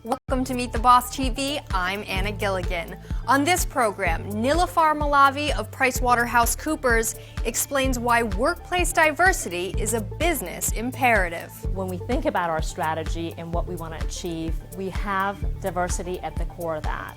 Welcome to Meet the Boss TV. I'm Anna Gilligan. On this program, Niloufar Molavi of PricewaterhouseCoopers explains why workplace diversity is a business imperative. When we think about our strategy and what we want to achieve, we have diversity at the core of that.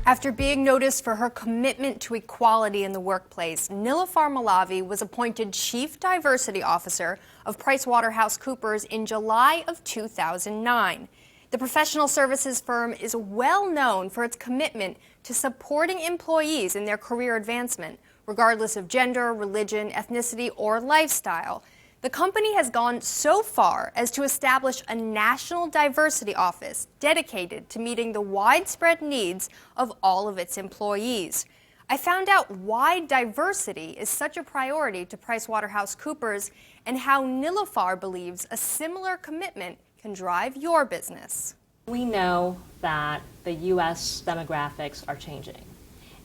After being noticed for her commitment to equality in the workplace, Niloufar Molavi was appointed Chief Diversity Officer of PricewaterhouseCoopers in July of 2009. The professional services firm is well known for its commitment to supporting employees in their career advancement, regardless of gender, religion, ethnicity, or lifestyle. The company has gone so far as to establish a national diversity office dedicated to meeting the widespread needs of all of its employees. I found out why diversity is such a priority to PricewaterhouseCoopers and how Niloufar believes a similar commitment can drive your business. We know that the U.S. demographics are changing,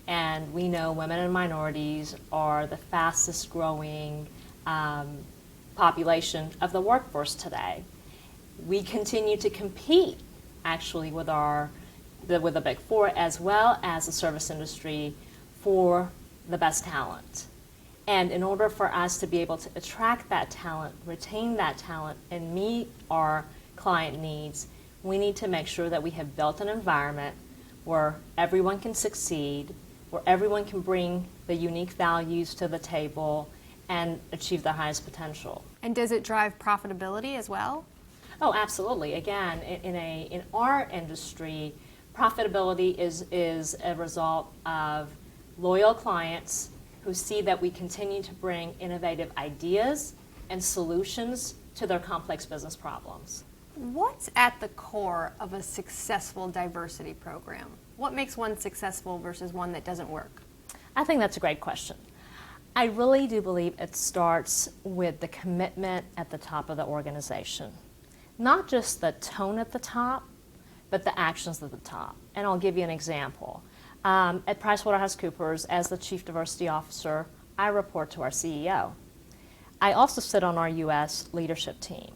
and we know women and minorities are the fastest growing population of the workforce today. We continue to compete actually with the Big Four as well as the service industry for the best talent. And in order for us to be able to attract that talent, retain that talent, and meet our client needs, we need to make sure that we have built an environment where everyone can succeed, where everyone can bring the unique values to the table and achieve their highest potential. And does it drive profitability as well? Oh, absolutely. Again, in our industry, profitability is a result of loyal clients who see that we continue to bring innovative ideas and solutions to their complex business problems. What's at the core of a successful diversity program? What makes one successful versus one that doesn't work? I think that's a great question. I really do believe it starts with the commitment at the top of the organization. Not just the tone at the top, but the actions at the top. And I'll give you an example. At PricewaterhouseCoopers, as the Chief Diversity Officer, I report to our CEO. I also sit on our U.S. leadership team.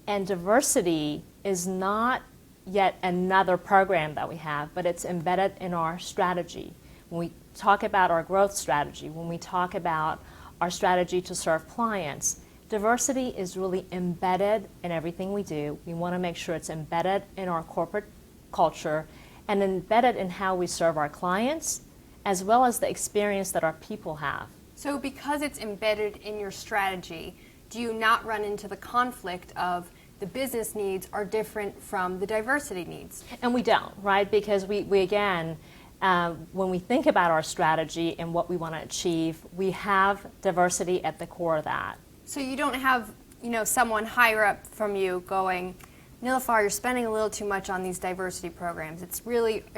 And diversity is not yet another program that we have, but it's embedded in our strategy. When we talk about our growth strategy, when we talk about our strategy to serve clients, diversity is really embedded in everything we do. We want to make sure it's embedded in our corporate culture and embedded in how we serve our clients, as well as the experience that our people have. So because it's embedded in your strategy, do you not run into the conflict of the business needs are different from the diversity needs? And we don't, right? Because we again, when we think about our strategy and what we want to achieve, we have diversity at the core of that. So you don't have, someone higher up from you going, Niloufar, you're spending a little too much on these diversity programs. It's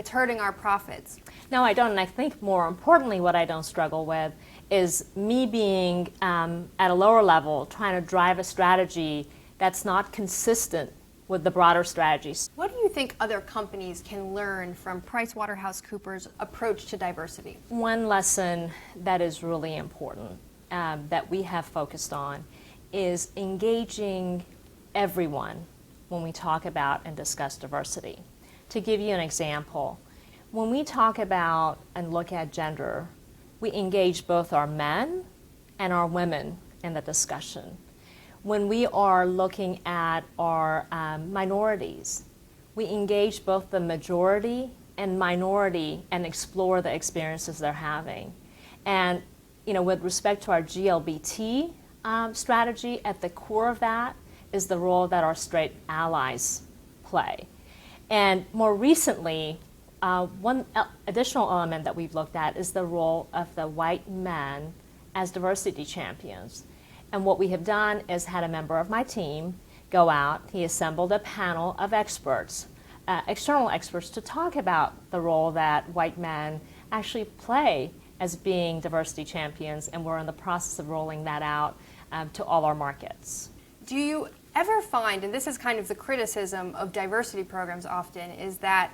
hurting our profits. No, I don't. And I think more importantly, what I don't struggle with is me being at a lower level, trying to drive a strategy that's not consistent with the broader strategies. What do you think other companies can learn from PricewaterhouseCoopers' approach to diversity? One lesson that is really important that we have focused on is engaging everyone when we talk about and discuss diversity. To give you an example, when we talk about and look at gender, we engage both our men and our women in the discussion. When we are looking at our minorities, we engage both the majority and minority and explore the experiences they're having. And with respect to our GLBT strategy, at the core of that is the role that our straight allies play. And more recently, one additional element that we've looked at is the role of the white men as diversity champions. And what we have done is had a member of my team go out. He assembled a panel of experts, external experts, to talk about the role that white men actually play as being diversity champions, and we're in the process of rolling that out to all our markets. Do you ever find, and this is kind of the criticism of diversity programs often, is that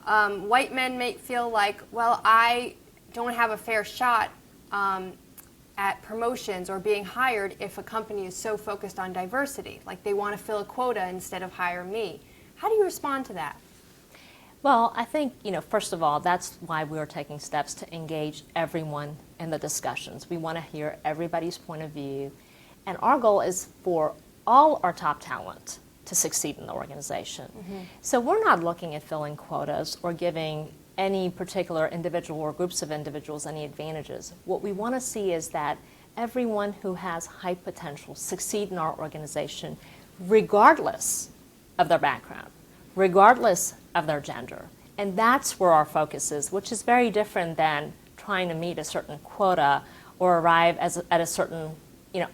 white men may feel like, well, I don't have a fair shot at promotions or being hired if a company is so focused on diversity, like they want to fill a quota instead of hire me. How do you respond to that? Well, I think, first of all, that's why we're taking steps to engage everyone in the discussions. We want to hear everybody's point of view, and our goal is for all our top talent to succeed in the organization. Mm-hmm. So we're not looking at filling quotas or giving any particular individual or groups of individuals any advantages. What we want to see is that everyone who has high potential succeed in our organization regardless of their background, regardless of their gender. And that's where our focus is, which is very different than trying to meet a certain quota or arrive at a certain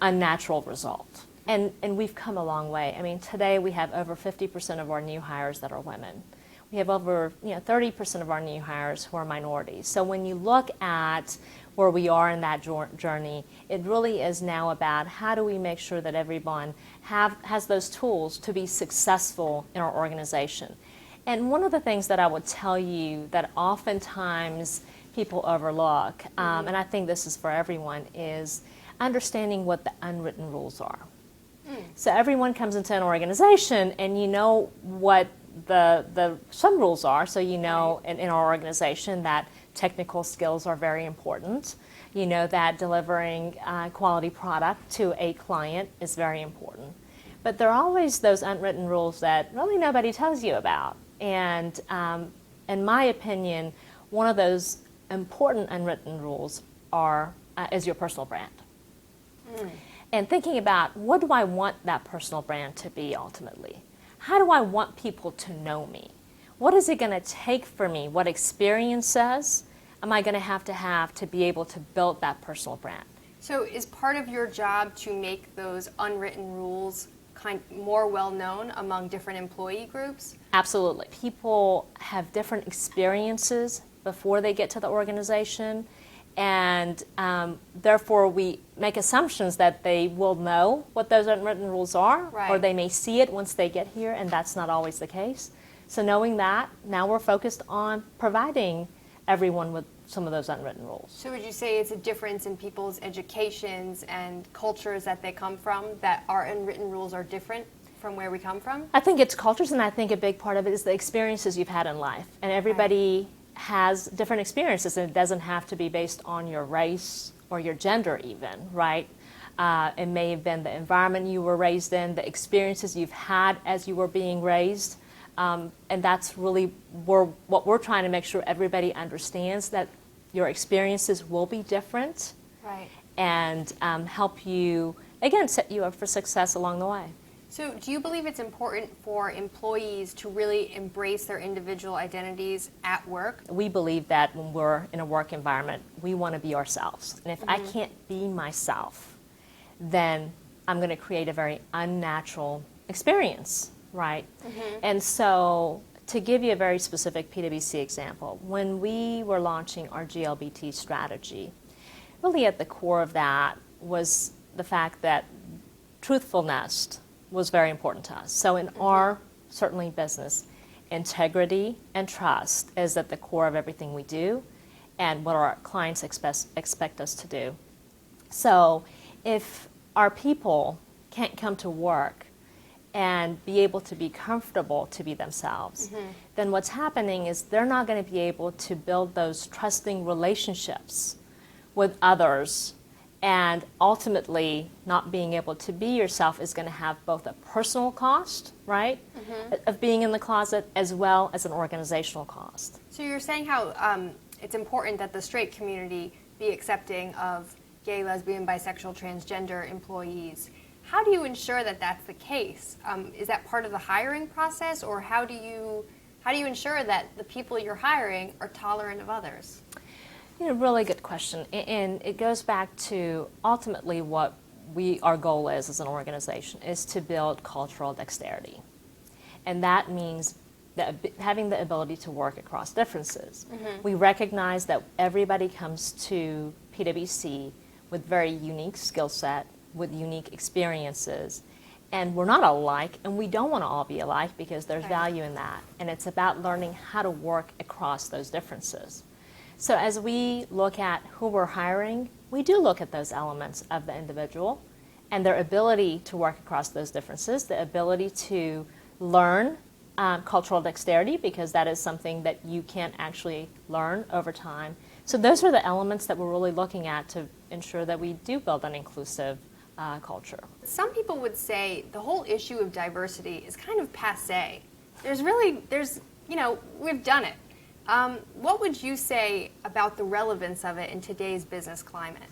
unnatural result. And we've come a long way. I mean, today we have over 50% of our new hires that are women. We have over 30% of our new hires who are minorities. So when you look at where we are in that journey, it really is now about how do we make sure that everyone has those tools to be successful in our organization. And one of the things that I would tell you that oftentimes people overlook, and I think this is for everyone, is understanding what the unwritten rules are. So everyone comes into an organization and you know what some rules are. So in our organization that technical skills are very important. You know that delivering quality product to a client is very important. But there are always those unwritten rules that really nobody tells you about. And in my opinion, one of those important unwritten rules is your personal brand. And thinking about what do I want that personal brand to be ultimately? How do I want people to know me? What is it going to take for me? What experiences am I going to have to be able to build that personal brand? So is part of your job to make those unwritten rules more well-known among different employee groups? Absolutely. People have different experiences before they get to the organization, and therefore we make assumptions that they will know what those unwritten rules are, right, or they may see it once they get here, and that's not always the case. So knowing that, now we're focused on providing everyone with some of those unwritten rules. So would you say it's a difference in people's educations and cultures that they come from, that our unwritten rules are different from where we come from? I think it's cultures, and I think a big part of it is the experiences you've had in life. And everybody has different experiences, and it doesn't have to be based on your race or your gender even, right? It may have been the environment you were raised in, the experiences you've had as you were being raised. And that's really what we're trying to make sure everybody understands, that your experiences will be different, right, and help you, again, set you up for success along the way. So do you believe it's important for employees to really embrace their individual identities at work? We believe that when we're in a work environment, we want to be ourselves. And if I can't be myself, then I'm going to create a very unnatural experience, right? And so to give you a very specific PWC example, when we were launching our GLBT strategy, really at the core of that was the fact that truthfulness was very important to us. So in our, certainly business, integrity and trust is at the core of everything we do and what our clients expect us to do. So if our people can't come to work and be able to be comfortable to be themselves, then what's happening is they're not going to be able to build those trusting relationships with others. And ultimately, not being able to be yourself is going to have both a personal cost, right, of being in the closet, as well as an organizational cost. So you're saying how it's important that the straight community be accepting of gay, lesbian, bisexual, transgender employees. How do you ensure that that's the case? Is that part of the hiring process, or how do you ensure that the people you're hiring are tolerant of others? Really good question, and it goes back to ultimately what our goal is as an organization, is to build cultural dexterity. And that means that having the ability to work across differences. We recognize that everybody comes to PWC with very unique skill set, with unique experiences, and we're not alike, and we don't want to all be alike because there's value in that. And it's about learning how to work across those differences. So as we look at who we're hiring, we do look at those elements of the individual and their ability to work across those differences, the ability to learn cultural dexterity, because that is something that you can't actually learn over time. So those are the elements that we're really looking at to ensure that we do build an inclusive culture. Some people would say the whole issue of diversity is kind of passé. We've done it. What would you say about the relevance of it in today's business climate?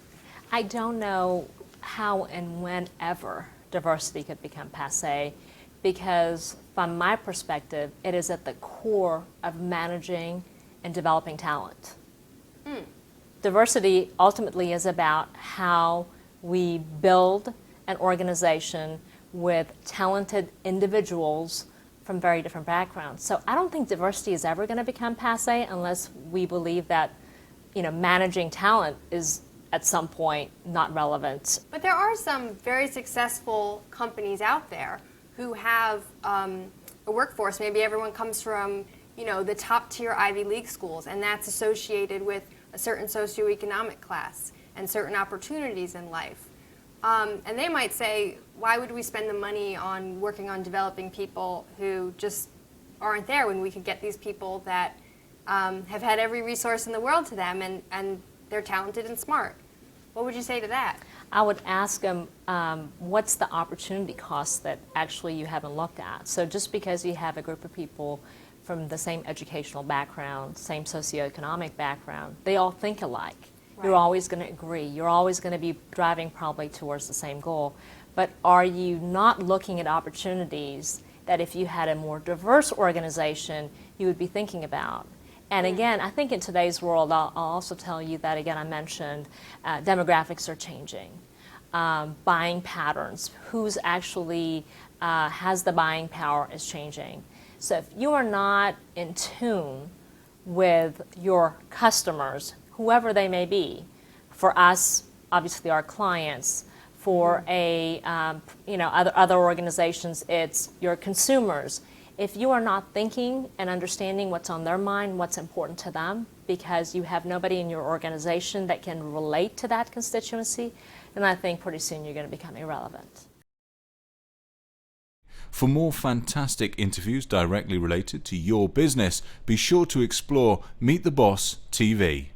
I don't know how and whenever diversity could become passé, because from my perspective, it is at the core of managing and developing talent. Diversity ultimately is about how we build an organization with talented individuals from very different backgrounds. So I don't think diversity is ever going to become passé unless we believe that, managing talent is at some point not relevant. But there are some very successful companies out there who have a workforce. Maybe everyone comes from, the top tier Ivy League schools, and that's associated with a certain socioeconomic class and certain opportunities in life. And they might say, why would we spend the money on working on developing people who just aren't there when we could get these people that have had every resource in the world to them and they're talented and smart? What would you say to that? I would ask them, what's the opportunity cost that actually you haven't looked at? So just because you have a group of people from the same educational background, same socioeconomic background, they all think alike. Right. You're always going to agree. You're always going to be driving probably towards the same goal. But are you not looking at opportunities that if you had a more diverse organization, you would be thinking about? And again, I think in today's world, I'll also tell you that, again, I mentioned demographics are changing. Buying patterns, who's actually has the buying power is changing. So if you are not in tune with your customers, whoever they may be, for us, obviously our clients, for other organizations, it's your consumers. If you are not thinking and understanding what's on their mind, what's important to them, because you have nobody in your organization that can relate to that constituency, then I think pretty soon you're going to become irrelevant. For more fantastic interviews directly related to your business, be sure to explore Meet the Boss TV.